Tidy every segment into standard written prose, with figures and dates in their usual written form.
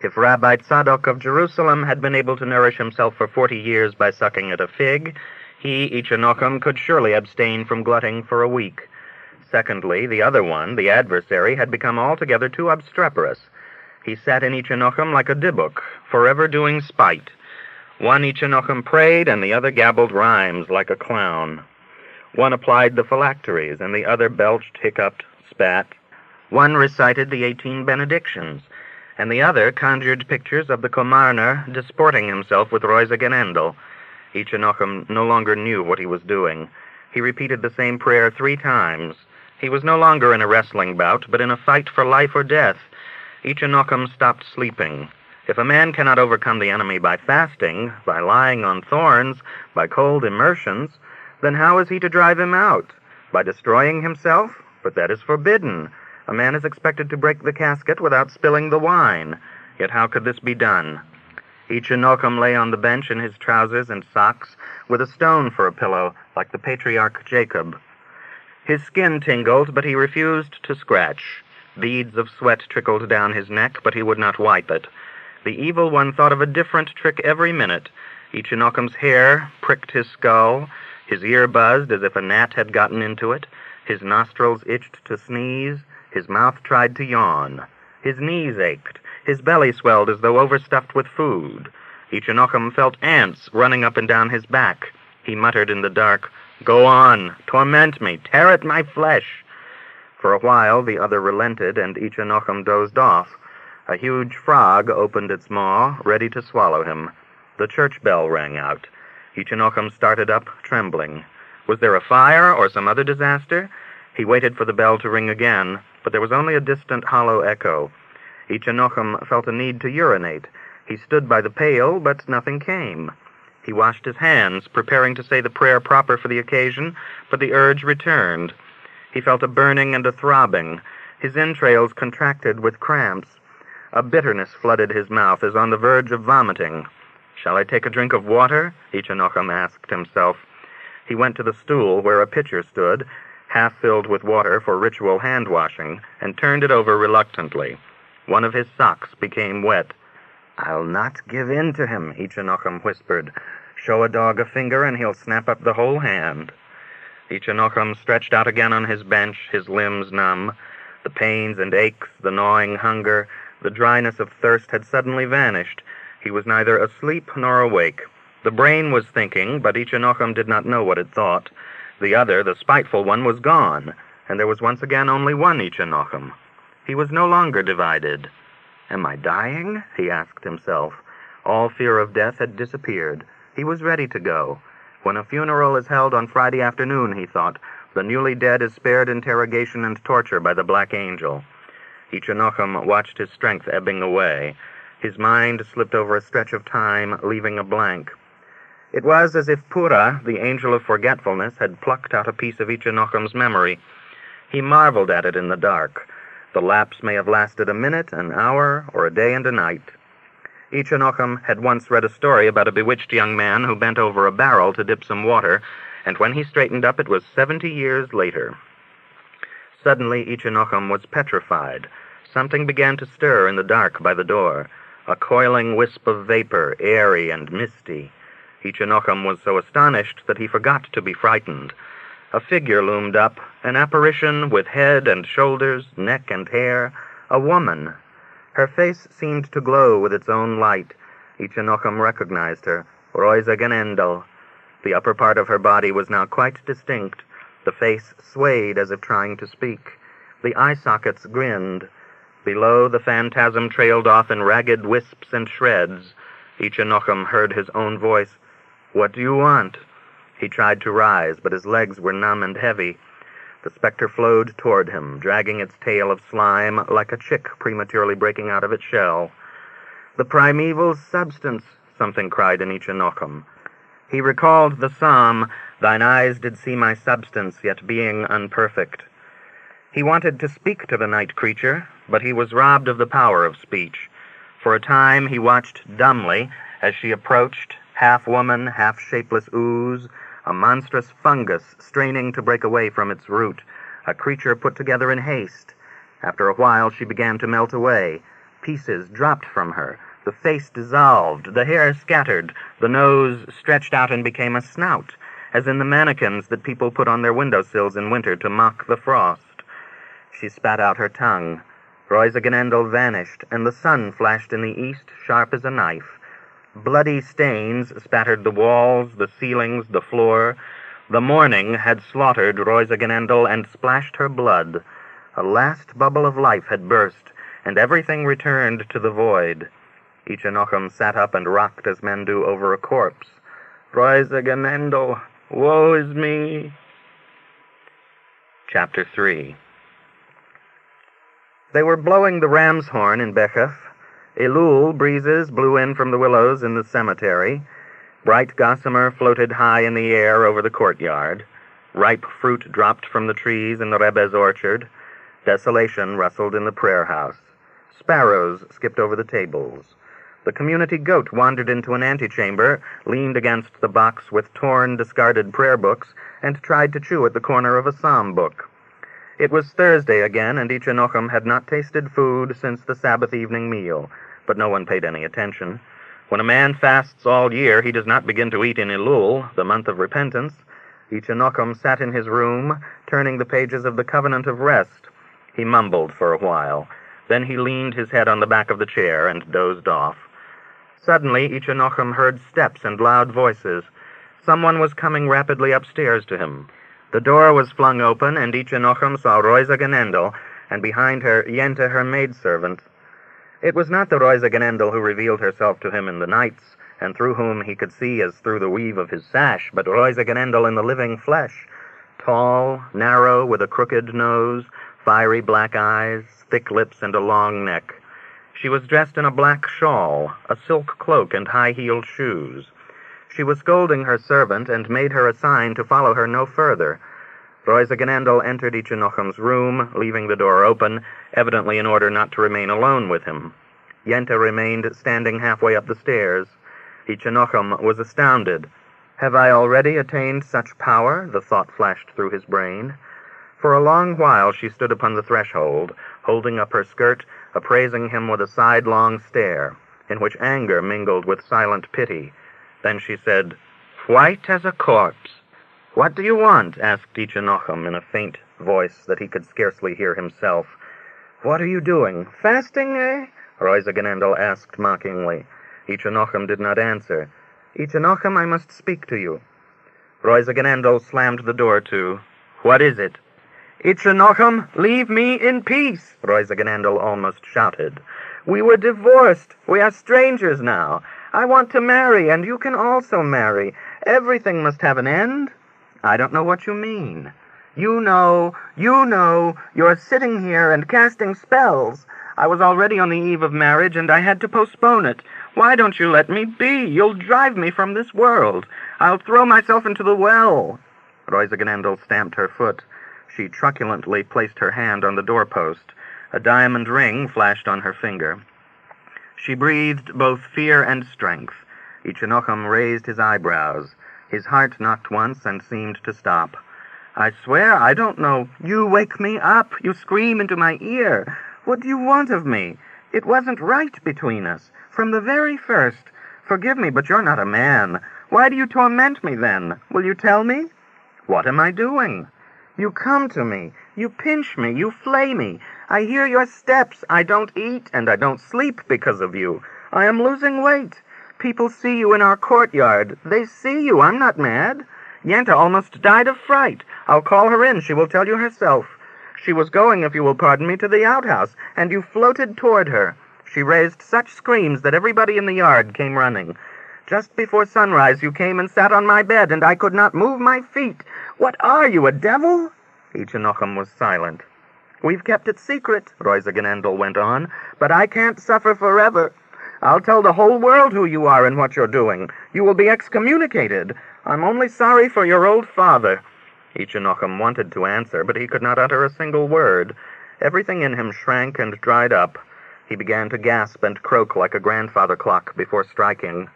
If Rabbi Tzadok of Jerusalem had been able to nourish himself for 40 years by sucking at a fig, he, Ichanochem, could surely abstain from glutting for a week. Secondly, the other one, the adversary, had become altogether too obstreperous. He sat in Ichanochem like a dybbuk, forever doing spite. One Ichanochem prayed, and the other gabbled rhymes like a clown. One applied the phylacteries, and the other belched, hiccuped, spat. One recited the 18 benedictions, and the other conjured pictures of the Komarner disporting himself with Reusagenendel. Ichanochem no longer knew what he was doing. He repeated the same prayer 3 times. He was no longer in a wrestling bout, but in a fight for life or death. Ichanochem stopped sleeping. If a man cannot overcome the enemy by fasting, by lying on thorns, by cold immersions, then how is he to drive him out? By destroying himself? But that is forbidden. A man is expected to break the casket without spilling the wine. Yet how could this be done? Ichanochem lay on the bench in his trousers and socks, with a stone for a pillow, like the patriarch Jacob. His skin tingled, but he refused to scratch. Beads of sweat trickled down his neck, but he would not wipe it. The evil one thought of a different trick every minute. Ichanocchem's hair pricked his skull, his ear buzzed as if a gnat had gotten into it, his nostrils itched to sneeze, his mouth tried to yawn, his knees ached, his belly swelled as though overstuffed with food. Ichanochem felt ants running up and down his back. He muttered in the dark, "Go on, torment me, tear at my flesh." For a while the other relented, and Ichanochem dozed off. A huge frog opened its maw, ready to swallow him. The church bell rang out. Ichanochem started up, trembling. Was there a fire or some other disaster? He waited for the bell to ring again, but there was only a distant hollow echo. Ichanochem felt a need to urinate. He stood by the pail, but nothing came. He washed his hands, preparing to say the prayer proper for the occasion, but the urge returned. He felt a burning and a throbbing. His entrails contracted with cramps. A bitterness flooded his mouth, as on the verge of vomiting. "Shall I take a drink of water?" Ichanochem asked himself. He went to the stool where a pitcher stood, half filled with water for ritual hand-washing, and turned it over reluctantly. One of his socks became wet. "I'll not give in to him," Ichanochem whispered. "Show a dog a finger and he'll snap up the whole hand." Ichanochem stretched out again on his bench, his limbs numb. The pains and aches, the gnawing hunger, the dryness of thirst had suddenly vanished. He was neither asleep nor awake. The brain was thinking, but Ichanochem did not know what it thought. The other, the spiteful one, was gone, and there was once again only one Ichanochem. He was no longer divided. "Am I dying?" he asked himself. All fear of death had disappeared. He was ready to go. When a funeral is held on Friday afternoon, he thought, the newly dead is spared interrogation and torture by the Black Angel. Ichanochem watched his strength ebbing away. His mind slipped over a stretch of time, leaving a blank. It was as if Pura, the angel of forgetfulness, had plucked out a piece of Ichanocchem's memory. He marveled at it in the dark. The lapse may have lasted a minute, an hour, or a day and a night. Ichanochem had once read a story about a bewitched young man who bent over a barrel to dip some water, and when he straightened up it was 70 years later. Suddenly Ichanochem was petrified. Something began to stir in the dark by the door, a coiling wisp of vapor, airy and misty. Ichanochem was so astonished that he forgot to be frightened. A figure loomed up, an apparition with head and shoulders, neck and hair, a woman. Her face seemed to glow with its own light. Ichanochem recognized her, Reusagenendel. The upper part of her body was now quite distinct. The face swayed as if trying to speak. The eye sockets grinned. Below, the phantasm trailed off in ragged wisps and shreds. Ichanochem heard his own voice. "What do you want?" He tried to rise, but his legs were numb and heavy. The specter flowed toward him, dragging its tail of slime like a chick prematurely breaking out of its shell. "The primeval substance," something cried in Ichanochem. He recalled the psalm, "Thine eyes did see my substance, yet being unperfect." He wanted to speak to the night creature, but he was robbed of the power of speech. For a time he watched dumbly as she approached, half woman, half shapeless ooze, a monstrous fungus straining to break away from its root, a creature put together in haste. After a while she began to melt away. Pieces dropped from her. The face dissolved, the hair scattered, the nose stretched out and became a snout, as in the mannequins that people put on their windowsills in winter to mock the frost. She spat out her tongue. Reusagenendel vanished, and the sun flashed in the east, sharp as a knife. Bloody stains spattered the walls, the ceilings, the floor. The morning had slaughtered Reusagenendel and splashed her blood. A last bubble of life had burst, and everything returned to the void. Ichinochem sat up and rocked as men do over a corpse. Reusagenendel, woe is me. Chapter 3. They were blowing the ram's horn in Bechef. Elul breezes blew in from the willows in the cemetery. Bright gossamer floated high in the air over the courtyard. Ripe fruit dropped from the trees in the Rebbe's orchard. Desolation rustled in the prayer house. Sparrows skipped over the tables. The community goat wandered into an antechamber, leaned against the box with torn, discarded prayer books, and tried to chew at the corner of a psalm book. It was Thursday again, and Ichinochem had not tasted food since the Sabbath evening meal, but no one paid any attention. When a man fasts all year, he does not begin to eat in Elul, the month of repentance. Ichinochem sat in his room, turning the pages of the Covenant of Rest. He mumbled for a while. Then he leaned his head on the back of the chair and dozed off. Suddenly, Ichinochem heard steps and loud voices. Someone was coming rapidly upstairs to him. The door was flung open, and Ichinochem saw Reusagenendel, and behind her Yentl, her maidservant. It was not the Reusagenendel who revealed herself to him in the nights, and through whom he could see as through the weave of his sash, but Reusagenendel in the living flesh, tall, narrow, with a crooked nose, fiery black eyes, thick lips, and a long neck. She was dressed in a black shawl, a silk cloak, and high-heeled shoes. She was scolding her servant, and made her a sign to follow her no further. Reusagenendel entered Ichinocchem's room, leaving the door open, evidently in order not to remain alone with him. Yentl remained standing halfway up the stairs. Ichinochem was astounded. Have I already attained such power? The thought flashed through his brain. For a long while she stood upon the threshold, holding up her skirt, appraising him with a sidelong stare, in which anger mingled with silent pity. Then she said, "White as a corpse." "What do you want?" asked Ichinochem in a faint voice that he could scarcely hear himself. "What are you doing? Fasting, eh?" Reusagenendel asked mockingly. Ichinochem did not answer. "Ichinochem, I must speak to you." Reusagenendel slammed the door to. "What is it?" "Ichinochem, leave me in peace," Reusagenendel almost shouted. "We were divorced. We are strangers now. I want to marry, and you can also marry. Everything must have an end." "I don't know what you mean." You know, you're sitting here and casting spells. I was already on the eve of marriage, and I had to postpone it. Why don't you let me be? You'll drive me from this world. I'll throw myself into the well." Reusagenendel stamped her foot. She truculently placed her hand on the doorpost. A diamond ring flashed on her finger. She breathed both fear and strength. Ichinochem raised his eyebrows. His heart knocked once and seemed to stop. "I swear I don't know." "You wake me up. You scream into my ear. What do you want of me? It wasn't right between us, from the very first. Forgive me, but you're not a man. Why do you torment me then? Will you tell me?" "What am I doing?" "You come to me. You pinch me. You flay me. I hear your steps. I don't eat, and I don't sleep because of you. I am losing weight. People see you in our courtyard. They see you. I'm not mad. Yentl almost died of fright. I'll call her in. She will tell you herself. She was going, if you will pardon me, to the outhouse, and you floated toward her. She raised such screams that everybody in the yard came running. Just before sunrise you came and sat on my bed, and I could not move my feet. What are you, a devil?" Ichinochem was silent. "We've kept it secret," Reusagenendel went on, "but I can't suffer forever. I'll tell the whole world who you are and what you're doing. You will be excommunicated. I'm only sorry for your old father." Ichinochem wanted to answer, but he could not utter a single word. Everything in him shrank and dried up. He began to gasp and croak like a grandfather clock before striking.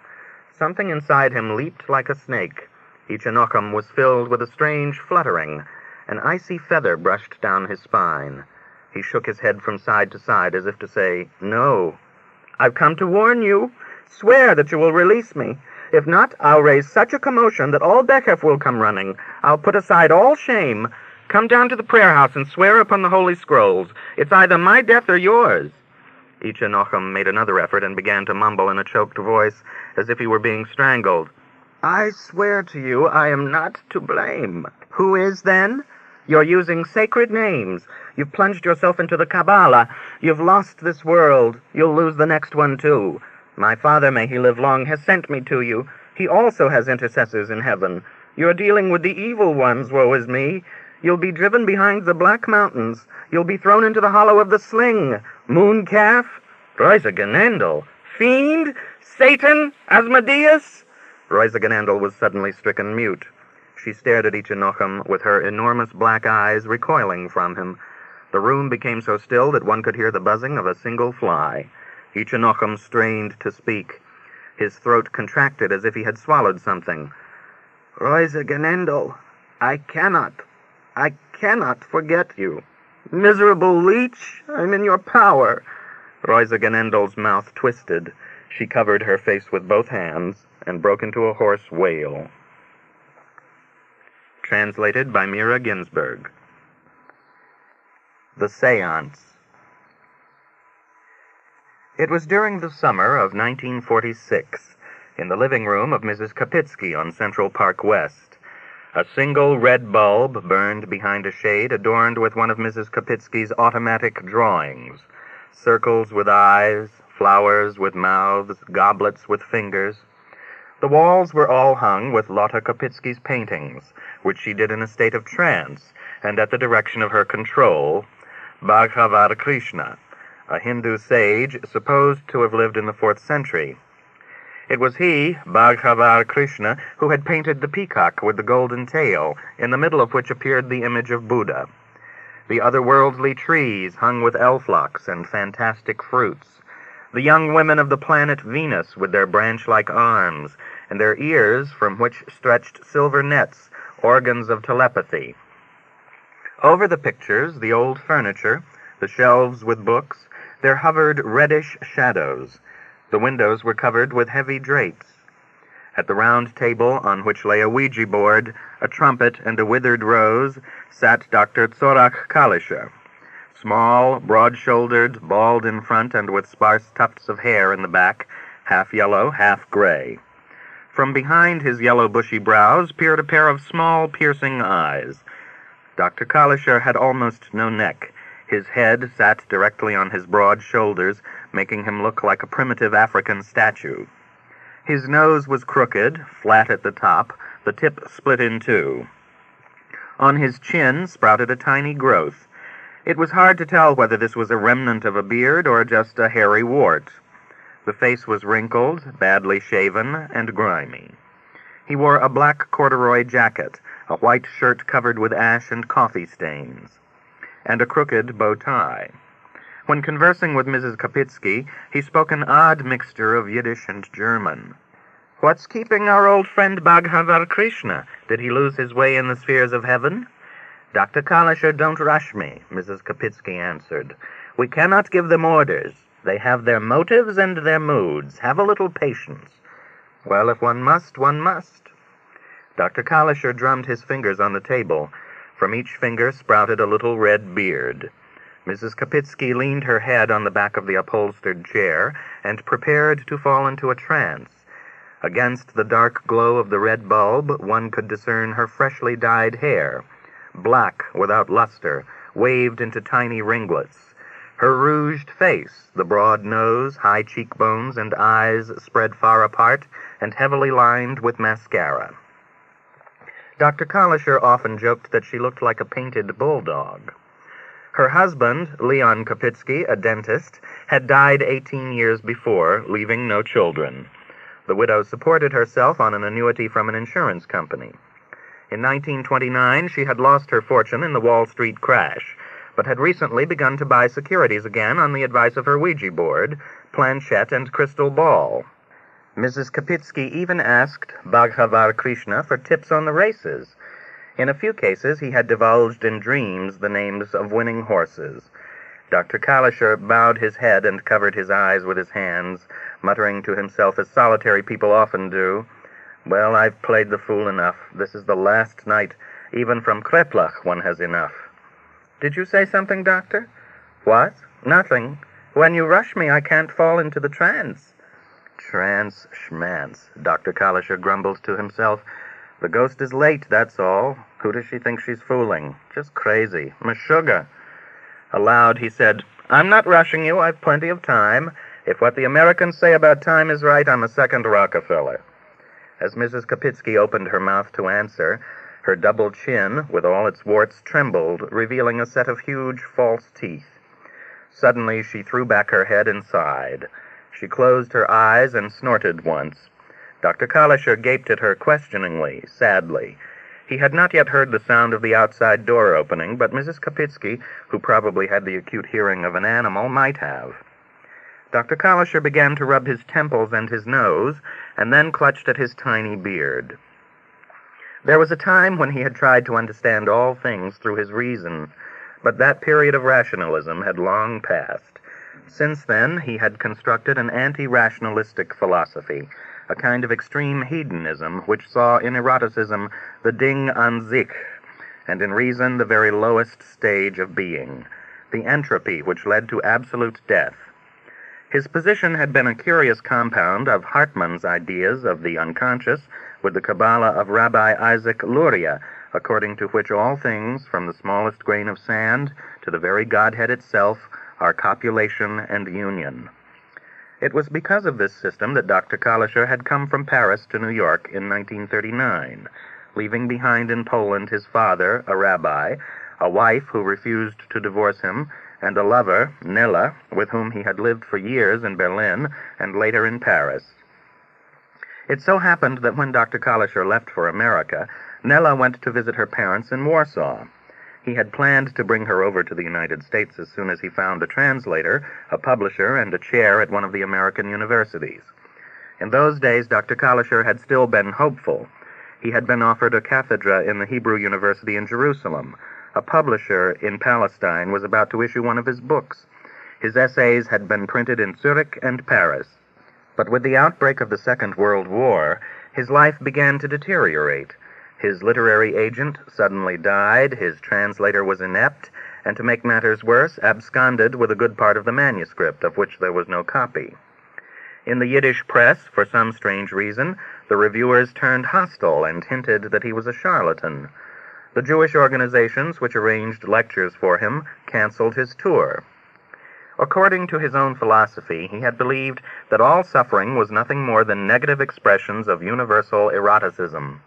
Something inside him leaped like a snake. Ichinochem was filled with a strange fluttering. An icy feather brushed down his spine. He shook his head from side to side as if to say, "No, I've come to warn you. Swear that you will release me. If not, I'll raise such a commotion that all Bechev will come running. I'll put aside all shame. Come down to the prayer house and swear upon the holy scrolls. It's either my death or yours." Ichanochem made another effort and began to mumble in a choked voice, as if he were being strangled. "I swear to you I am not to blame." "Who is, then?" "You're using sacred names. You've plunged yourself into the Kabbalah. You've lost this world. You'll lose the next one, too. My father, may he live long, has sent me to you. He also has intercessors in heaven. You're dealing with the evil ones, woe is me. You'll be driven behind the black mountains. You'll be thrown into the hollow of the sling. Moon calf? Reusagenendel. Fiend? Satan? Asmodeus?" Reusagenendel was suddenly stricken mute. She stared at Ichanochem with her enormous black eyes recoiling from him. The room became so still that one could hear the buzzing of a single fly. Ichanochem strained to speak. His throat contracted as if he had swallowed something. "Reusagenendel, I cannot forget you. Miserable leech, I'm in your power." Reusagenendel's mouth twisted. She covered her face with both hands and broke into a hoarse wail. Translated by Mira Ginsberg. The Seance. It was during the summer of 1946, in the living room of Mrs. Kapitsky on Central Park West. A single red bulb burned behind a shade adorned with one of Mrs. Kapitsky's automatic drawings. Circles with eyes, flowers with mouths, goblets with fingers. The walls were all hung with Lotta Kapitsky's paintings, which she did in a state of trance, and at the direction of her control, Bhagavad Krishna, a Hindu sage supposed to have lived in the 4th century. It was he, Bhagavad Krishna, who had painted the peacock with the golden tail, in the middle of which appeared the image of Buddha. The otherworldly trees hung with elf-locks and fantastic fruits. The young women of the planet Venus with their branch-like arms, and their ears from which stretched silver nets, organs of telepathy. Over the pictures, the old furniture, the shelves with books, there hovered reddish shadows. The windows were covered with heavy drapes. At the round table on which lay a Ouija board, a trumpet, and a withered rose, sat Dr. Tzorak Kalischer. Small, broad-shouldered, bald in front and with sparse tufts of hair in the back, half yellow, half gray. From behind his yellow bushy brows peered a pair of small, piercing eyes. Dr. Kalischer had almost no neck. His head sat directly on his broad shoulders, making him look like a primitive African statue. His nose was crooked, flat at the top, the tip split in two. On his chin sprouted a tiny growth. It was hard to tell whether this was a remnant of a beard or just a hairy wart. The face was wrinkled, badly shaven, and grimy. He wore a black corduroy jacket, a white shirt covered with ash and coffee stains, and a crooked bow tie. When conversing with Mrs. Kapitsky, he spoke an odd mixture of Yiddish and German. "What's keeping our old friend Bhagavad Krishna? Did he lose his way in the spheres of heaven?" "Dr. Kalischer, don't rush me," Mrs. Kapitsky answered. "We cannot give them orders. They have their motives and their moods. Have a little patience." "Well, if one must, one must." Dr. Kalischer drummed his fingers on the table. From each finger sprouted a little red beard. Mrs. Kapitsky leaned her head on the back of the upholstered chair and prepared to fall into a trance. Against the dark glow of the red bulb, one could discern her freshly dyed hair, black without luster, waved into tiny ringlets. Her rouged face, the broad nose, high cheekbones, and eyes spread far apart and heavily lined with mascara. Dr. Kalischer often joked that she looked like a painted bulldog. Her husband, Leon Kapitsky, a dentist, had died 18 years before, leaving no children. The widow supported herself on an annuity from an insurance company. In 1929, she had lost her fortune in the Wall Street crash, but had recently begun to buy securities again on the advice of her Ouija board, planchette, and crystal ball. Mrs. Kapitsky even asked Bhagavad Krishna for tips on the races. In a few cases, he had divulged in dreams the names of winning horses. Dr. Kalischer bowed his head and covered his eyes with his hands, muttering to himself as solitary people often do, "Well, I've played the fool enough. This is the last night. Even from Kreplach one has enough." "Did you say something, Doctor?" "What? Nothing. When you rush me, I can't fall into the trance." "Trance, schmance," Dr. Kalischer grumbled to himself. "The ghost is late, that's all. Who does she think she's fooling? Just crazy. Meshuggah." Aloud he said, "I'm not rushing you. I've plenty of time. If what the Americans say about time is right, I'm a second Rockefeller." As Mrs. Kapitsky opened her mouth to answer, her double chin, with all its warts, trembled, revealing a set of huge false teeth. Suddenly she threw back her head and sighed. She closed her eyes and snorted once. Dr. Kalischer gaped at her questioningly, sadly. He had not yet heard the sound of the outside door opening, but Mrs. Kapitsky, who probably had the acute hearing of an animal, might have. Dr. Kalischer began to rub his temples and his nose, and then clutched at his tiny beard. There was a time when he had tried to understand all things through his reason, but that period of rationalism had long passed. Since then, he had constructed an anti-rationalistic philosophy, a kind of extreme hedonism which saw in eroticism the Ding an sich, and in reason the very lowest stage of being, the entropy which led to absolute death. His position had been a curious compound of Hartmann's ideas of the unconscious with the Kabbalah of Rabbi Isaac Luria, according to which all things, from the smallest grain of sand to the very Godhead itself, are copulation and union. It was because of this system that Dr. Kalischer had come from Paris to New York in 1939, leaving behind in Poland his father, a rabbi, a wife who refused to divorce him, and a lover, Nella, with whom he had lived for years in Berlin and later in Paris. It so happened that when Dr. Kalischer left for America, Nella went to visit her parents in Warsaw. He had planned to bring her over to the United States as soon as he found a translator, a publisher, and a chair at one of the American universities. In those days, Dr. Kalischer had still been hopeful. He had been offered a cathedra in the Hebrew University in Jerusalem. A publisher in Palestine was about to issue one of his books. His essays had been printed in Zurich and Paris. But with the outbreak of the Second World War, his life began to deteriorate. His literary agent suddenly died, his translator was inept, and to make matters worse, absconded with a good part of the manuscript, of which there was no copy. In the Yiddish press, for some strange reason, the reviewers turned hostile and hinted that he was a charlatan. The Jewish organizations which arranged lectures for him canceled his tour. According to his own philosophy, he had believed that all suffering was nothing more than negative expressions of universal eroticism.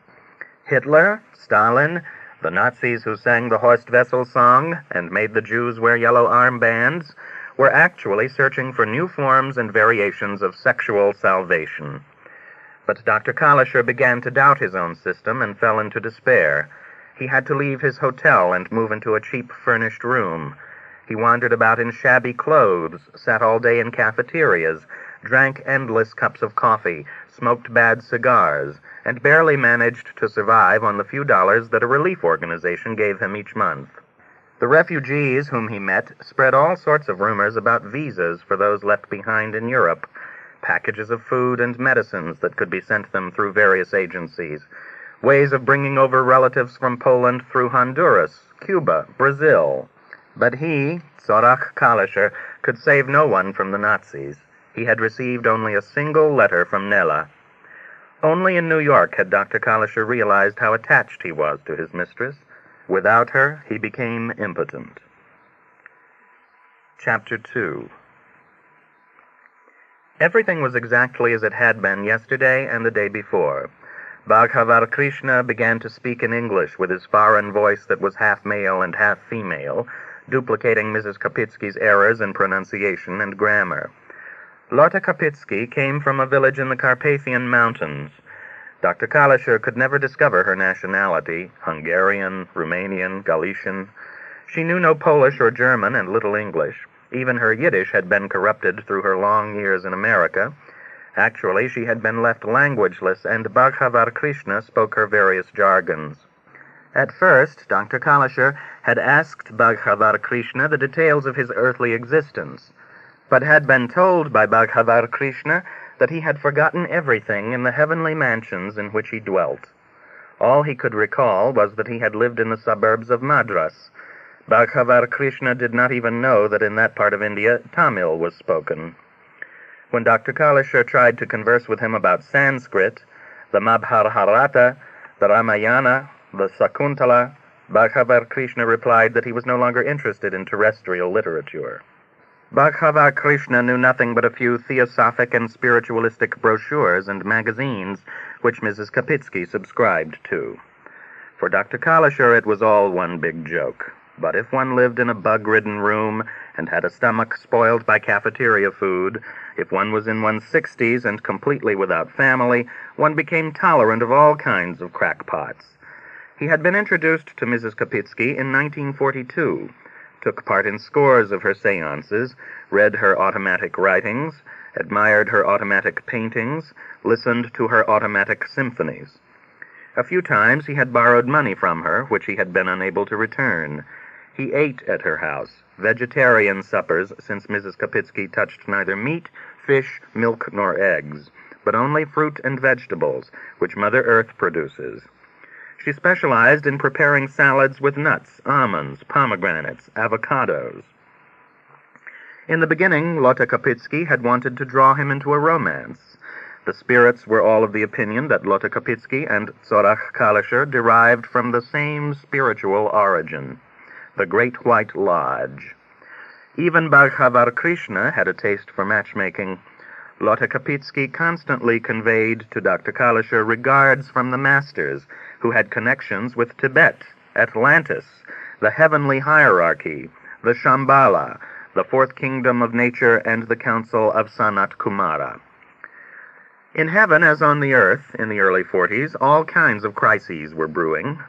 Hitler, Stalin, the Nazis who sang the Horst Wessel song and made the Jews wear yellow armbands, were actually searching for new forms and variations of sexual salvation. But Dr. Kalischer began to doubt his own system and fell into despair. He had to leave his hotel and move into a cheap furnished room. He wandered about in shabby clothes, sat all day in cafeterias, drank endless cups of coffee, smoked bad cigars, and barely managed to survive on the few dollars that a relief organization gave him each month. The refugees whom he met spread all sorts of rumors about visas for those left behind in Europe, packages of food and medicines that could be sent them through various agencies, ways of bringing over relatives from Poland through Honduras, Cuba, Brazil. But he, Zorach Kalischer, could save no one from the Nazis. He had received only a single letter from Nella. Only in New York had Dr. Kalischer realized how attached he was to his mistress. Without her, he became impotent. Chapter 2. Everything was exactly as it had been yesterday and the day before. Bhagavar Krishna began to speak in English with his foreign voice that was half male and half female, duplicating Mrs. Kapitsky's errors in pronunciation and grammar. Lotte Kapitsky came from a village in the Carpathian Mountains. Dr. Kalischer could never discover her nationality, Hungarian, Romanian, Galician. She knew no Polish or German and little English. Even her Yiddish had been corrupted through her long years in America. Actually, she had been left languageless, and Bhagavar Krishna spoke her various jargons. At first, Dr. Kalischer had asked Bhagavad Krishna the details of his earthly existence, but had been told by Bhagavad Krishna that he had forgotten everything in the heavenly mansions in which he dwelt. All he could recall was that he had lived in the suburbs of Madras. Bhagavad Krishna did not even know that in that part of India Tamil was spoken. When Dr. Kalischer tried to converse with him about Sanskrit, the Mahabharata, the Ramayana, the Sakuntala, Bhagavad Krishna replied that he was no longer interested in terrestrial literature. Bhagavad Krishna knew nothing but a few theosophic and spiritualistic brochures and magazines which Mrs. Kapitsky subscribed to. For Dr. Kalischer it was all one big joke. But if one lived in a bug-ridden room and had a stomach spoiled by cafeteria food, if one was in one's 60s and completely without family, one became tolerant of all kinds of crackpots. He had been introduced to Mrs. Kapitsky in 1942, took part in scores of her seances, read her automatic writings, admired her automatic paintings, listened to her automatic symphonies. A few times he had borrowed money from her, which he had been unable to return. He ate at her house, vegetarian suppers, since Mrs. Kapitsky touched neither meat, fish, milk, nor eggs, but only fruit and vegetables, which Mother Earth produces. She specialized in preparing salads with nuts, almonds, pomegranates, avocados. In the beginning, Lotte Kapitsky had wanted to draw him into a romance. The spirits were all of the opinion that Lotte Kapitsky and Zorach Kalischer derived from the same spiritual origin, the Great White Lodge. Even Bhagavad Krishna had a taste for matchmaking. Lotte Kapitsky constantly conveyed to Dr. Kalischer regards from the masters, who had connections with Tibet, Atlantis, the heavenly hierarchy, the Shambhala, the fourth kingdom of nature, and the council of Sanat Kumara. In heaven, as on the earth, in the early 40s, all kinds of crises were brewing.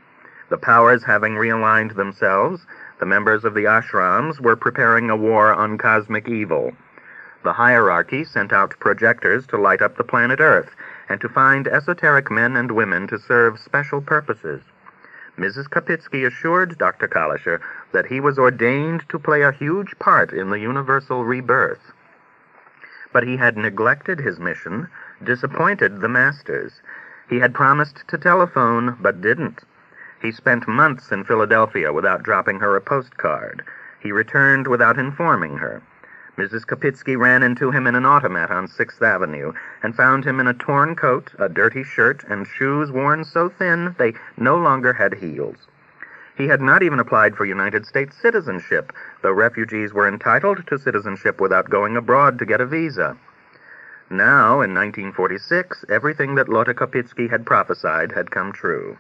The powers having realigned themselves, the members of the ashrams were preparing a war on cosmic evil. The hierarchy sent out projectors to light up the planet Earth, and to find esoteric men and women to serve special purposes. Mrs. Kapitsky assured Dr. Kalischer that he was ordained to play a huge part in the universal rebirth. But he had neglected his mission, disappointed the masters. He had promised to telephone, but didn't. He spent months in Philadelphia without dropping her a postcard. He returned without informing her. Mrs. Kapitsky ran into him in an automat on 6th Avenue and found him in a torn coat, a dirty shirt, and shoes worn so thin they no longer had heels. He had not even applied for United States citizenship, though refugees were entitled to citizenship without going abroad to get a visa. Now, in 1946, everything that Lotte Kapitsky had prophesied had come true.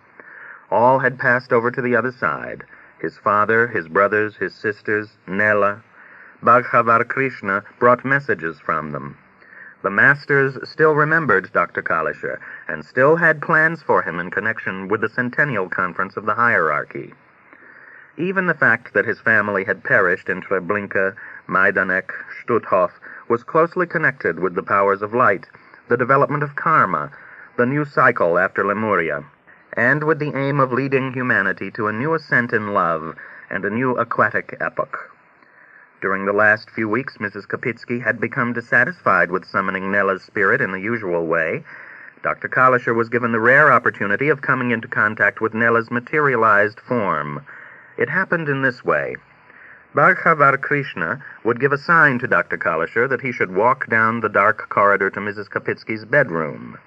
All had passed over to the other side. His father, his brothers, his sisters, Nella. Bhagavad Krishna brought messages from them. The masters still remembered Dr. Kalischer, and still had plans for him in connection with the Centennial Conference of the Hierarchy. Even the fact that his family had perished in Treblinka, Majdanek, Stutthof, was closely connected with the powers of light, the development of karma, the new cycle after Lemuria, and with the aim of leading humanity to a new ascent in love and a new aquatic epoch. During the last few weeks, Mrs. Kapitsky had become dissatisfied with summoning Nella's spirit in the usual way. Dr. Kalischer was given the rare opportunity of coming into contact with Nella's materialized form. It happened in this way. Bhagavad Krishna would give a sign to Dr. Kalischer that he should walk down the dark corridor to Mrs. Kapitsky's bedroom.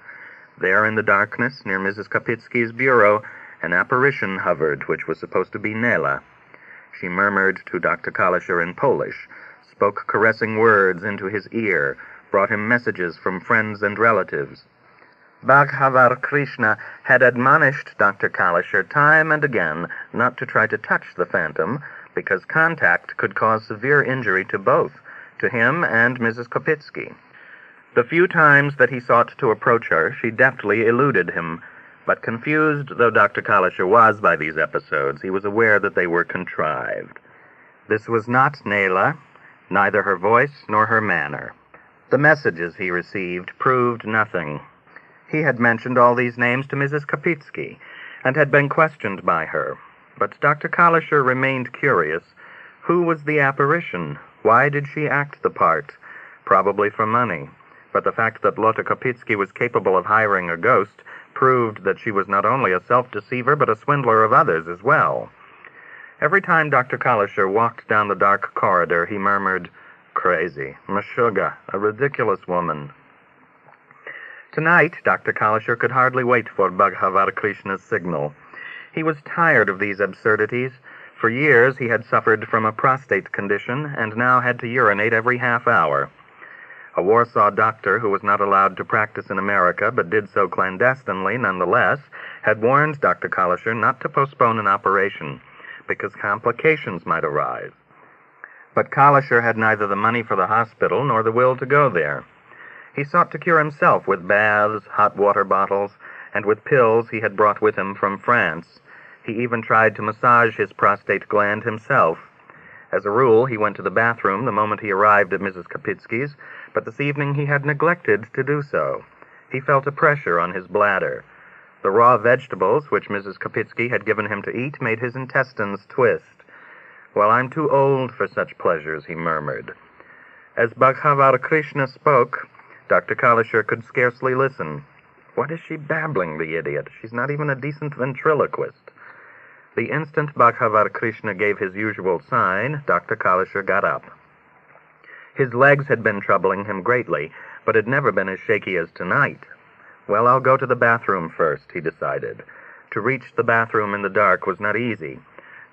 There in the darkness, near Mrs. Kapitsky's bureau, an apparition hovered, which was supposed to be Nella. She murmured to Dr. Kalischer in Polish, spoke caressing words into his ear, brought him messages from friends and relatives. Bhagavad Krishna had admonished Dr. Kalischer time and again not to try to touch the phantom, because contact could cause severe injury to both, to him and Mrs. Kapitsky. The few times that he sought to approach her, she deftly eluded him, but confused though Dr. Kalischer was by these episodes, he was aware that they were contrived. This was not Nella, neither her voice nor her manner. The messages he received proved nothing. He had mentioned all these names to Mrs. Kapitsky, and had been questioned by her. But Dr. Kalischer remained curious. Who was the apparition? Why did she act the part? Probably for money. But the fact that Lotte Kopitsky was capable of hiring a ghost proved that she was not only a self-deceiver, but a swindler of others as well. Every time Dr. Kalischer walked down the dark corridor, he murmured, "Crazy, Meshuggah, a ridiculous woman." Tonight, Dr. Kalischer could hardly wait for Bhagavan Krishna's signal. He was tired of these absurdities. For years he had suffered from a prostate condition, and now had to urinate every half hour. A Warsaw doctor who was not allowed to practice in America, but did so clandestinely nonetheless, had warned Dr. Kalischer not to postpone an operation, because complications might arise. But Kalischer had neither the money for the hospital nor the will to go there. He sought to cure himself with baths, hot water bottles, and with pills he had brought with him from France. He even tried to massage his prostate gland himself. As a rule, he went to the bathroom the moment he arrived at Mrs. Kopitsky's, but this evening he had neglected to do so. He felt a pressure on his bladder. The raw vegetables which Mrs. Kopitsky had given him to eat made his intestines twist. "Well, I'm too old for such pleasures," he murmured. As Bhagavan Krishna spoke, Dr. Kalischer could scarcely listen. What is she babbling, the idiot? She's not even a decent ventriloquist. The instant Bhagavan Krishna gave his usual sign, Dr. Kalischer got up. His legs had been troubling him greatly, but had never been as shaky as tonight. "Well, I'll go to the bathroom first," he decided. To reach the bathroom in the dark was not easy.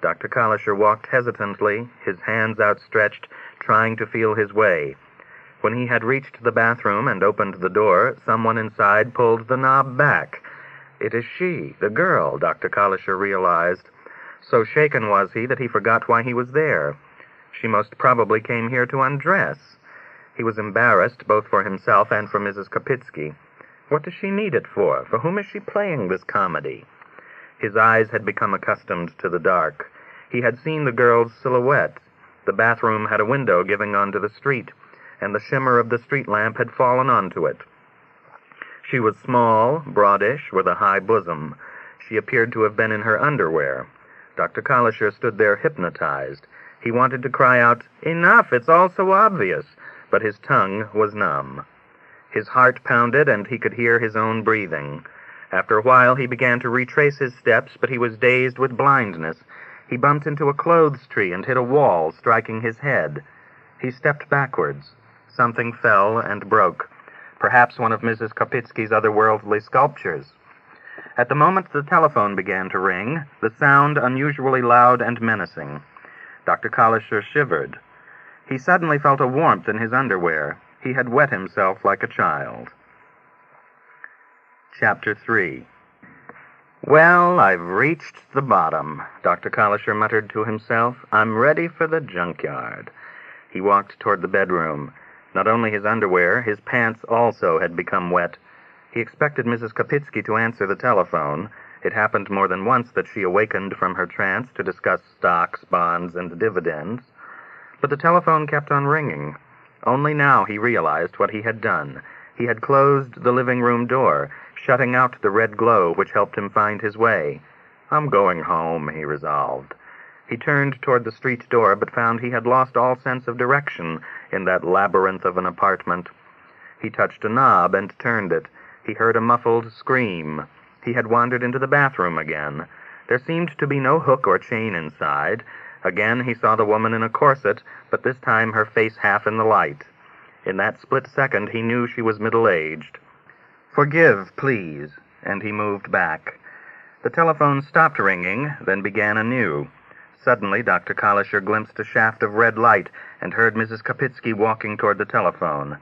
Dr. Kalischer walked hesitantly, his hands outstretched, trying to feel his way. When he had reached the bathroom and opened the door, someone inside pulled the knob back. It is she, the girl, Dr. Kalischer realized. So shaken was he that he forgot why he was there. She most probably came here to undress. He was embarrassed both for himself and for Mrs. Kopitsky. What does she need it for? For whom is she playing this comedy? His eyes had become accustomed to the dark. He had seen the girl's silhouette. The bathroom had a window giving onto the street, and the shimmer of the street lamp had fallen onto it. She was small, broadish, with a high bosom. She appeared to have been in her underwear. Dr. Kalischer stood there hypnotized. He wanted to cry out, "Enough, it's all so obvious," but his tongue was numb. His heart pounded, and he could hear his own breathing. After a while he began to retrace his steps, but he was dazed with blindness. He bumped into a clothes tree and hit a wall, striking his head. He stepped backwards. Something fell and broke. Perhaps one of Mrs. Kopitsky's otherworldly sculptures. At the moment the telephone began to ring, the sound unusually loud and menacing. Dr. Kalischer shivered. He suddenly felt a warmth in his underwear. He had wet himself like a child. Chapter 3. "Well, I've reached the bottom," Dr. Kalischer muttered to himself. "I'm ready for the junkyard." He walked toward the bedroom. Not only his underwear, his pants also had become wet. He expected Mrs. Kopitsky to answer the telephone. It happened more than once that she awakened from her trance to discuss stocks, bonds, and dividends. But the telephone kept on ringing. Only now he realized what he had done. He had closed the living room door, shutting out the red glow which helped him find his way. "I'm going home," he resolved. He turned toward the street door, but found he had lost all sense of direction in that labyrinth of an apartment. He touched a knob and turned it. He heard a muffled scream. He had wandered into the bathroom again. There seemed to be no hook or chain inside. Again he saw the woman in a corset, but this time her face half in the light. In that split second he knew she was middle-aged. "Forgive, please," and he moved back. The telephone stopped ringing, then began anew. Suddenly Dr. Kalischer glimpsed a shaft of red light and heard Mrs. Kopitsky walking toward the telephone.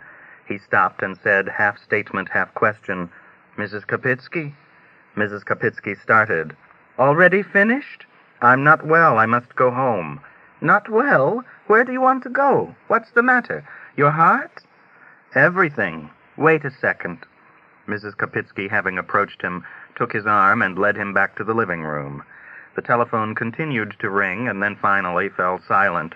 He stopped and said, half statement, half question, "Mrs. Kopitsky?" Mrs. Kopitsky started. "Already finished? I'm not well. I must go home." "Not well? Where do you want to go? What's the matter? Your heart?" "Everything. Wait a second." Mrs. Kopitsky, having approached him, took his arm and led him back to the living room. The telephone continued to ring and then finally fell silent.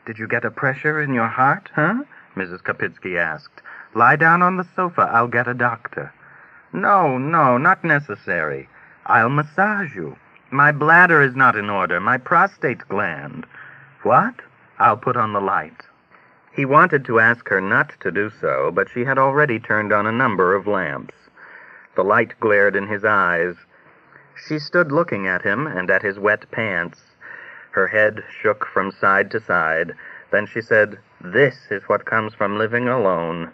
"Did you get a pressure in your heart, huh?" Mrs. Kopitsky asked. "Lie down on the sofa. I'll get a doctor." No, not necessary." I'll massage you. My bladder is not in order, my prostate gland. What? I'll put on the light. He wanted to ask her not to do so, but she had already turned on a number of lamps. The light glared in his eyes. She stood looking at him and at his wet pants. Her head shook from side to side. Then she said, "This is what comes from living alone.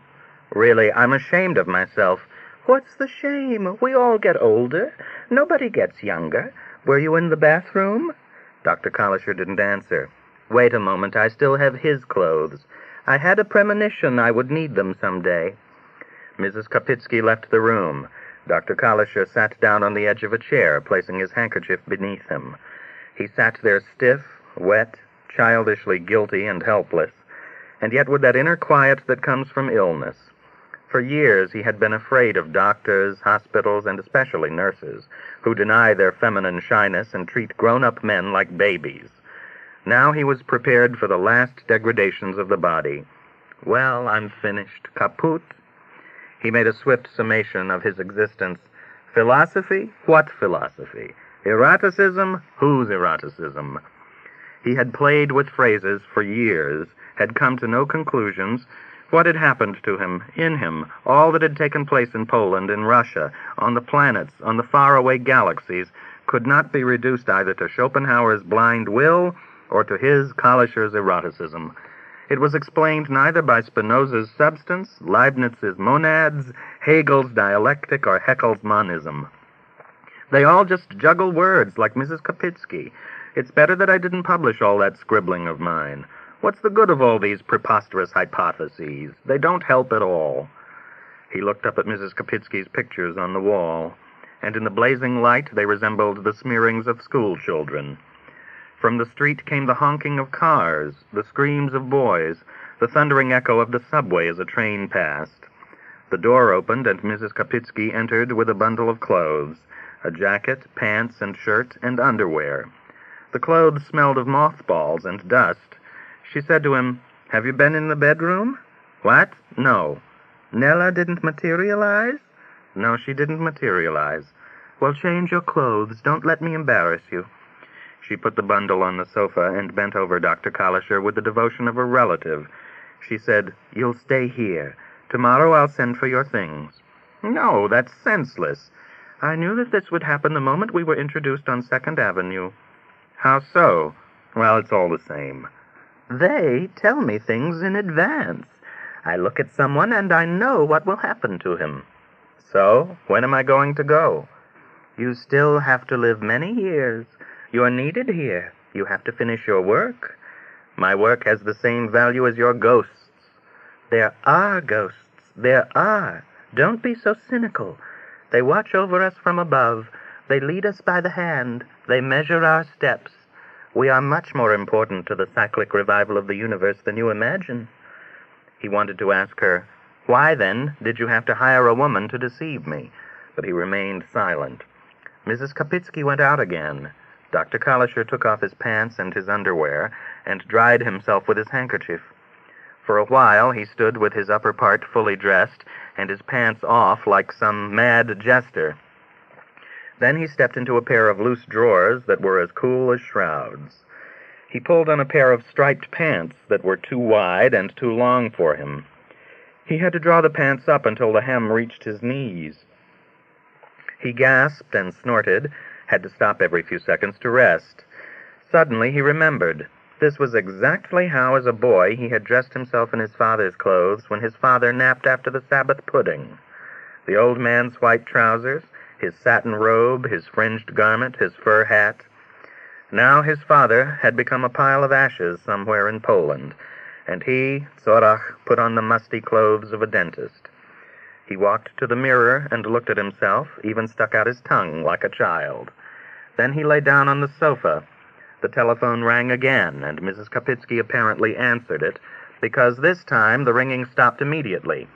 Really, I'm ashamed of myself." "What's the shame? We all get older. Nobody gets younger. Were you in the bathroom?" Dr. Collisher didn't answer. "Wait a moment, I still have his clothes. I had a premonition I would need them someday." Mrs. Kopitsky left the room. Dr. Collisher sat down on the edge of a chair, placing his handkerchief beneath him. He sat there stiff, wet, childishly guilty and helpless, and yet with that inner quiet that comes from illness. For years he had been afraid of doctors, hospitals, and especially nurses, who deny their feminine shyness and treat grown-up men like babies. Now he was prepared for the last degradations of the body. "Well, I'm finished. Kaput." He made a swift summation of his existence. Philosophy? What philosophy? Eroticism? Whose eroticism? He had played with phrases for years, had come to no conclusions. What had happened to him, in him, all that had taken place in Poland, in Russia, on the planets, on the faraway galaxies, could not be reduced either to Schopenhauer's blind will or to his Collisher's eroticism. It was explained neither by Spinoza's substance, Leibniz's monads, Hegel's dialectic, or Haeckel's monism. They all just juggle words like Mrs. Kopitsky. It's better that I didn't publish all that scribbling of mine. What's the good of all these preposterous hypotheses? They don't help at all. He looked up at Mrs. Kopitsky's pictures on the wall, and in the blazing light they resembled the smearings of school children. From the street came the honking of cars, the screams of boys, the thundering echo of the subway as a train passed. The door opened, and Mrs. Kopitsky entered with a bundle of clothes, a jacket, pants, and shirt, and underwear. The clothes smelled of mothballs and dust. She said to him, "Have you been in the bedroom?" "What? No." "Nella didn't materialize?" "No, she didn't materialize." "Well, change your clothes. Don't let me embarrass you." She put the bundle on the sofa and bent over Dr. Collisher with the devotion of a relative. She said, "You'll stay here. Tomorrow I'll send for your things." "No, that's senseless." "I knew that this would happen the moment we were introduced on 2nd Avenue. "How so?" "Well, it's all the same." "They tell me things in advance. I look at someone and I know what will happen to him." "So, when am I going to go?" "You still have to live many years. You're needed here. You have to finish your work." "My work has the same value as your ghosts." "There are ghosts. There are. Don't be so cynical. They watch over us from above. They lead us by the hand. They measure our steps. We are much more important to the cyclic revival of the universe than you imagine." He wanted to ask her, "Why, then, did you have to hire a woman to deceive me?" But he remained silent. Mrs. Kopitsky went out again. Dr. Collisher took off his pants and his underwear and dried himself with his handkerchief. For a while he stood with his upper part fully dressed and his pants off like some mad jester. Then he stepped into a pair of loose drawers that were as cool as shrouds. He pulled on a pair of striped pants that were too wide and too long for him. He had to draw the pants up until the hem reached his knees. He gasped and snorted, had to stop every few seconds to rest. Suddenly he remembered. This was exactly how, as a boy, he had dressed himself in his father's clothes when his father napped after the Sabbath pudding. The old man's white trousers, his satin robe, his fringed garment, his fur hat. Now his father had become a pile of ashes somewhere in Poland, and he, Zorach, put on the musty clothes of a dentist. He walked to the mirror and looked at himself, even stuck out his tongue like a child. Then he lay down on the sofa. The telephone rang again, and Mrs. Kopitsky apparently answered it, because this time the ringing stopped immediately.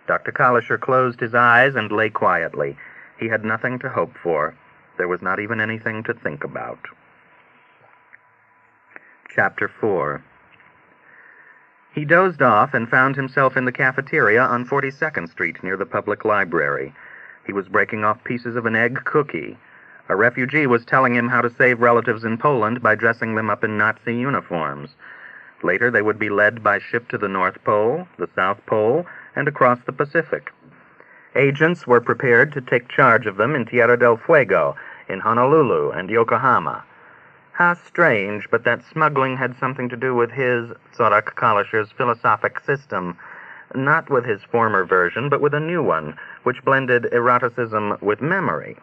Dr. Collisher closed his eyes and lay quietly. He had nothing to hope for. There was not even anything to think about. Chapter 4. He dozed off and found himself in the cafeteria on 42nd Street near the public library. He was breaking off pieces of an egg cookie. A refugee was telling him how to save relatives in Poland by dressing them up in Nazi uniforms. Later they would be led by ship to the North Pole, the South Pole, and across the Pacific. Agents were prepared to take charge of them in Tierra del Fuego, in Honolulu, and Yokohama. How strange, but that smuggling had something to do with his, Zorak Kalischer's, philosophic system, not with his former version, but with a new one, which blended eroticism with memory.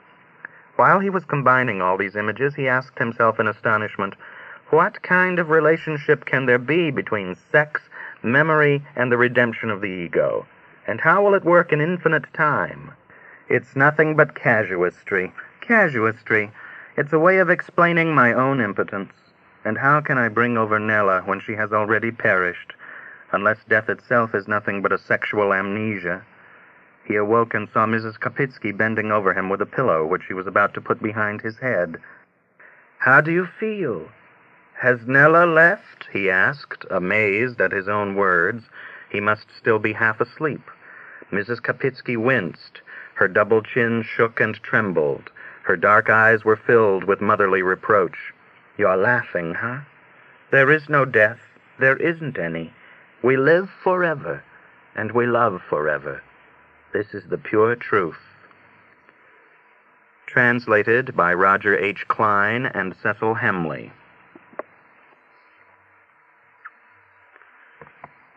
While he was combining all these images, he asked himself in astonishment, what kind of relationship can there be between sex, memory, and the redemption of the ego? And how will it work in infinite time? It's nothing but casuistry. Casuistry. It's a way of explaining my own impotence. And how can I bring over Nella when she has already perished, unless death itself is nothing but a sexual amnesia? He awoke and saw Mrs. Kapitsky bending over him with a pillow which she was about to put behind his head. How do you feel? Has Nella left? He asked, amazed at his own words. He must still be half asleep. Mrs. Kapitsky winced. Her double chin shook and trembled. Her dark eyes were filled with motherly reproach. You're laughing, huh? There is no death. There isn't any. We live forever, and we love forever. This is the pure truth. Translated by Roger H. Klein and Cecil Hemley.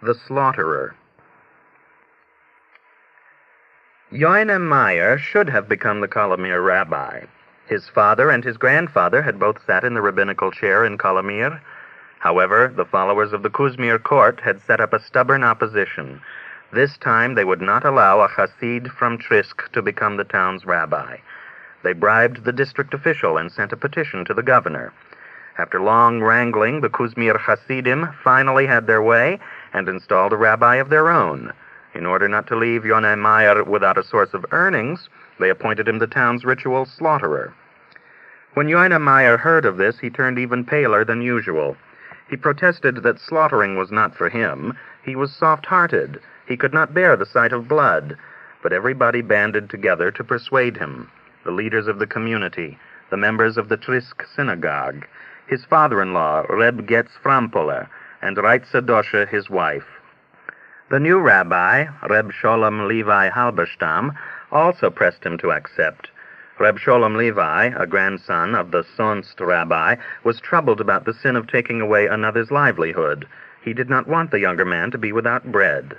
The Slaughterer. Yoina Meyer should have become the Kolomir rabbi. His father and his grandfather had both sat in the rabbinical chair in Kolomir. However, the followers of the Kuzmir court had set up a stubborn opposition. This time they would not allow a Hasid from Trisk to become the town's rabbi. They bribed the district official and sent a petition to the governor. After long wrangling, the Kuzmir Hasidim finally had their way and installed a rabbi of their own. In order not to leave Yonah Meyer without a source of earnings, they appointed him the town's ritual slaughterer. When Yonah Meyer heard of this, he turned even paler than usual. He protested that slaughtering was not for him. He was soft-hearted. He could not bear the sight of blood. But everybody banded together to persuade him. The leaders of the community, the members of the Trisk synagogue, his father-in-law, Reb Getz Frampola, and Reitze Dosche, his wife. The new rabbi, Reb Sholem Levi Halberstam, also pressed him to accept. Reb Sholem Levi, a grandson of the Sonst rabbi, was troubled about the sin of taking away another's livelihood. He did not want the younger man to be without bread.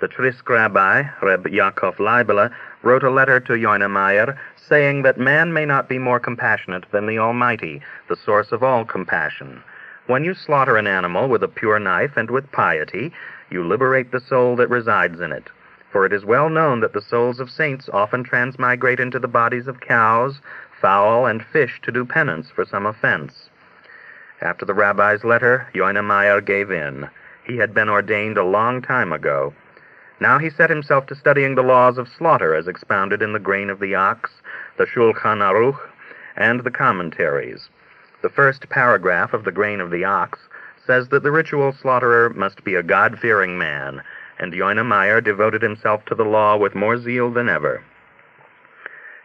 The Trisk rabbi, Reb Yaakov Leibele, wrote a letter to Yonah Meyer, saying that man may not be more compassionate than the Almighty, the source of all compassion. When you slaughter an animal with a pure knife and with piety, you liberate the soul that resides in it. For it is well known that the souls of saints often transmigrate into the bodies of cows, fowl, and fish to do penance for some offense. After the rabbi's letter, Yonah Meyer gave in. He had been ordained a long time ago. Now he set himself to studying the laws of slaughter as expounded in the Grain of the Ox, the Shulchan Aruch, and the commentaries. The first paragraph of the Grain of the Ox says that the ritual slaughterer must be a God-fearing man, and Yonah Meyer devoted himself to the law with more zeal than ever.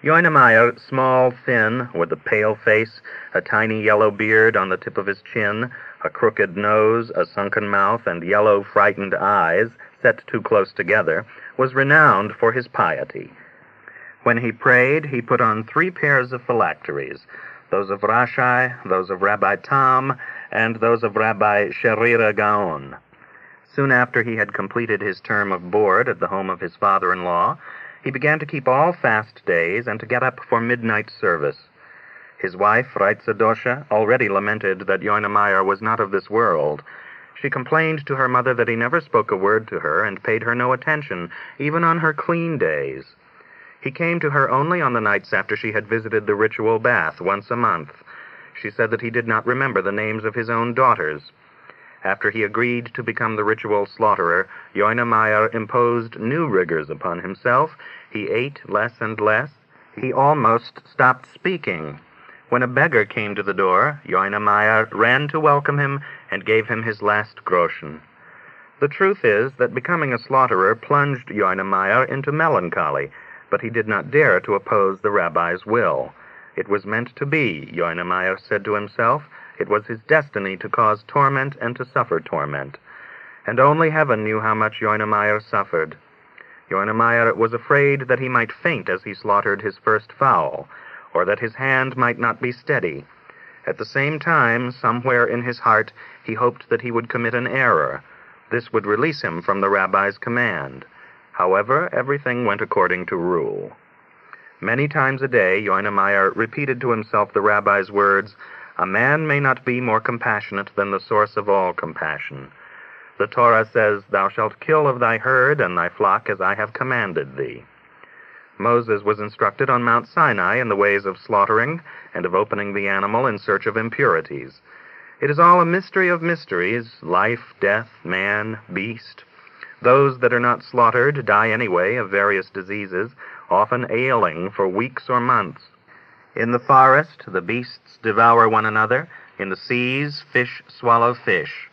Yonah Meyer, small, thin, with a pale face, a tiny yellow beard on the tip of his chin, a crooked nose, a sunken mouth, and yellow, frightened eyes, set too close together, was renowned for his piety. When he prayed, he put on 3 pairs of phylacteries, those of Rashi, those of Rabbi Tam, and those of Rabbi Sherira Gaon. Soon after he had completed his term of board at the home of his father-in-law, he began to keep all fast days and to get up for midnight service. His wife, Reitze Dosche, already lamented that Yonah Meyer was not of this world. She complained to her mother that he never spoke a word to her and paid her no attention, even on her clean days. He came to her only on the nights after she had visited the ritual bath once a month. She said that he did not remember the names of his own daughters. After he agreed to become the ritual slaughterer, Yonah Meyer imposed new rigors upon himself. He ate less and less. He almost stopped speaking. When a beggar came to the door, Yonah Meyer ran to welcome him and gave him his last groschen. The truth is that becoming a slaughterer plunged Yonah Meyer into melancholy, but he did not dare to oppose the rabbi's will. It was meant to be, Yoinameyer said to himself. It was his destiny to cause torment and to suffer torment. And only heaven knew how much Yoinameyer suffered. Yoinameyer was afraid that he might faint as he slaughtered his first fowl, or that his hand might not be steady. At the same time, somewhere in his heart, he hoped that he would commit an error. This would release him from the rabbi's command. However, everything went according to rule. Many times a day, Yoinameyer repeated to himself the rabbi's words, "A man may not be more compassionate than the source of all compassion. The Torah says, 'Thou shalt kill of thy herd and thy flock as I have commanded thee.'" Moses was instructed on Mount Sinai in the ways of slaughtering and of opening the animal in search of impurities. It is all a mystery of mysteries, life, death, man, beast. Those that are not slaughtered die anyway of various diseases, often ailing for weeks or months. In the forest, the beasts devour one another. In the seas, fish swallow fish.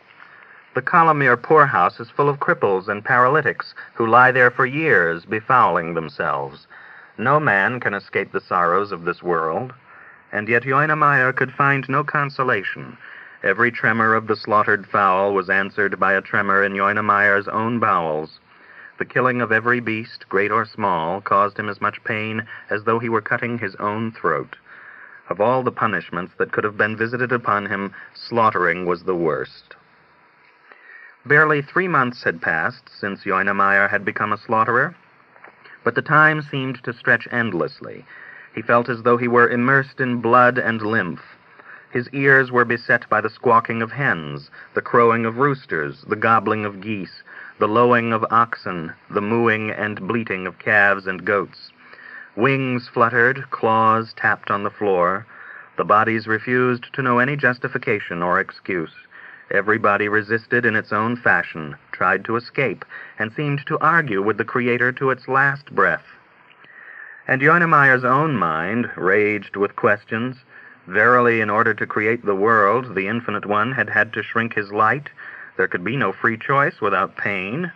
The Kolomir poorhouse is full of cripples and paralytics who lie there for years, befouling themselves. No man can escape the sorrows of this world. And yet Yoinameyer could find no consolation. Every tremor of the slaughtered fowl was answered by a tremor in Yoinameyer's own bowels. The killing of every beast, great or small, caused him as much pain as though he were cutting his own throat. Of all the punishments that could have been visited upon him, slaughtering was the worst. Barely 3 months had passed since Yoinameyer had become a slaughterer, but the time seemed to stretch endlessly. He felt as though he were immersed in blood and lymph. His ears were beset by the squawking of hens, the crowing of roosters, the gobbling of geese, the lowing of oxen, the mooing and bleating of calves and goats. Wings fluttered, claws tapped on the floor. The bodies refused to know any justification or excuse. Everybody resisted in its own fashion, tried to escape, and seemed to argue with the Creator to its last breath. And Yoinameyer's own mind raged with questions. Verily, in order to create the world, the Infinite One had had to shrink his light. There could be no free choice without pain.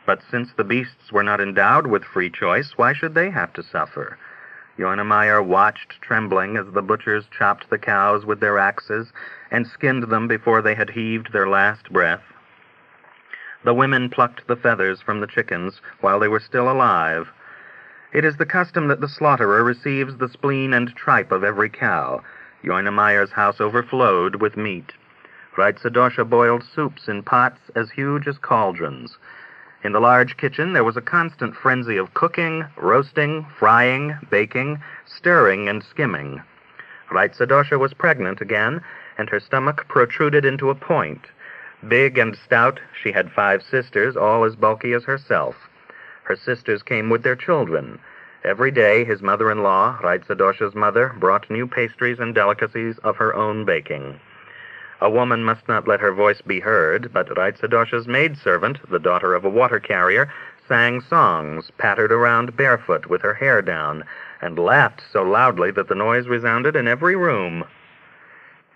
But since the beasts were not endowed with free choice, why should they have to suffer? Yoinameyer watched, trembling, as the butchers chopped the cows with their axes and skinned them before they had heaved their last breath. The women plucked the feathers from the chickens while they were still alive. It is the custom that the slaughterer receives the spleen and tripe of every cow. Yoinameyer's house overflowed with meat. Reitzadosha boiled soups in pots as huge as cauldrons. In the large kitchen there was a constant frenzy of cooking, roasting, frying, baking, stirring, and skimming. Reitzadosha was pregnant again, and her stomach protruded into a point. Big and stout, she had 5 sisters, all as bulky as herself. Her sisters came with their children. Every day his mother-in-law, Reitzadosha's mother, brought new pastries and delicacies of her own baking. A woman must not let her voice be heard, but Reitzadosha's maidservant, the daughter of a water carrier, sang songs, pattered around barefoot with her hair down, and laughed so loudly that the noise resounded in every room.